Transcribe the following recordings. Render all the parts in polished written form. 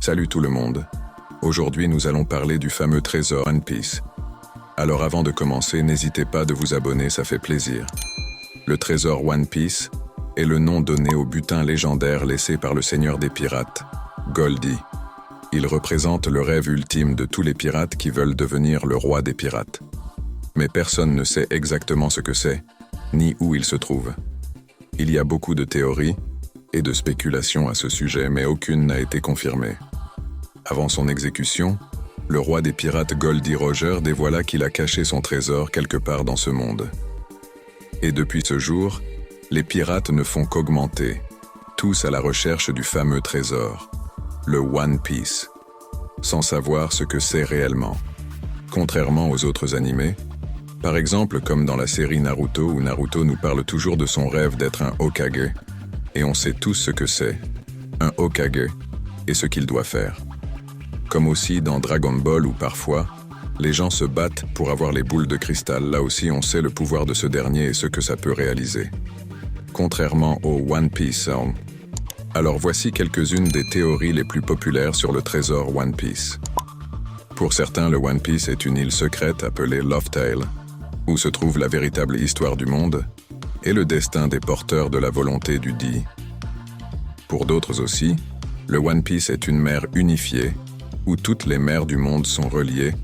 Salut tout le monde. Aujourd'hui nous allons parler du fameux trésor One Piece. Alors avant de commencer, n'hésitez pas de vous abonner, ça fait plaisir. Le trésor One Piece est le nom donné au butin légendaire laissé par le seigneur des pirates, Goldie. Il représente le rêve ultime de tous les pirates qui veulent devenir le roi des pirates. Mais personne ne sait exactement ce que c'est, ni où il se trouve. Il y a beaucoup de théories et de spéculations à ce sujet, mais aucune n'a été confirmée. Avant son exécution, le roi des pirates Goldie Roger dévoila qu'il a caché son trésor quelque part dans ce monde. Et depuis ce jour, les pirates ne font qu'augmenter, tous à la recherche du fameux trésor, le One Piece, sans savoir ce que c'est réellement. Contrairement aux autres animés, par exemple comme dans la série Naruto où Naruto nous parle toujours de son rêve d'être un Hokage, et on sait tous ce que c'est, un Hokage, et ce qu'il doit faire. Comme aussi dans Dragon Ball où parfois, les gens se battent pour avoir les boules de cristal, là aussi on sait le pouvoir de ce dernier et ce que ça peut réaliser. Contrairement au One Piece. Alors voici quelques-unes des théories les plus populaires sur le trésor One Piece. Pour certains, le One Piece est une île secrète appelée Love-Tale, où se trouve la véritable histoire du monde et le destin des porteurs de la volonté du Di. Pour d'autres aussi, le One Piece est une mer unifiée, où toutes les mers du monde sont reliées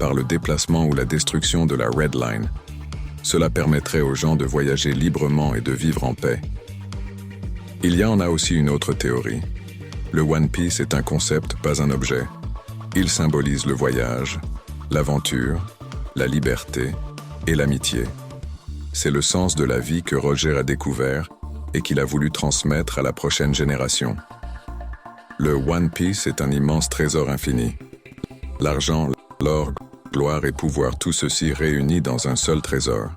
par le déplacement ou la destruction de la Red Line. Cela permettrait aux gens de voyager librement et de vivre en paix. Il y en a aussi une autre théorie. Le One Piece est un concept, pas un objet. Il symbolise le voyage, l'aventure, la liberté et l'amitié. C'est le sens de la vie que Roger a découvert et qu'il a voulu transmettre à la prochaine génération. Le One Piece est un immense trésor infini. L'argent, l'or, gloire et pouvoir, tout ceci réunis dans un seul trésor.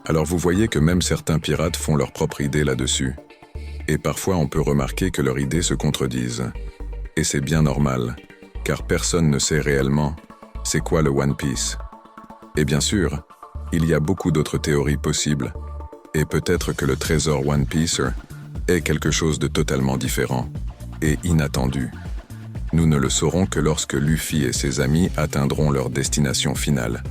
Alors vous voyez que même certains pirates font leur propre idée là-dessus. Et parfois on peut remarquer que leurs idées se contredisent. Et c'est bien normal, car personne ne sait réellement c'est quoi le One Piece. Et bien sûr, il y a beaucoup d'autres théories possibles, et peut-être que le trésor One Piece est quelque chose de totalement différent et inattendu. Nous ne le saurons que lorsque Luffy et ses amis atteindront leur destination finale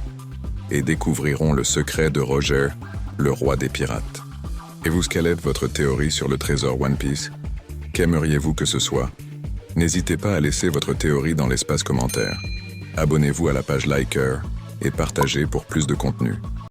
et découvriront le secret de Roger, le roi des pirates. Et vous, quelle est votre théorie sur le trésor One Piece? Qu'aimeriez-vous que ce soit? N'hésitez pas à laisser votre théorie dans l'espace commentaire. Abonnez-vous à la page Liker et partagez pour plus de contenu.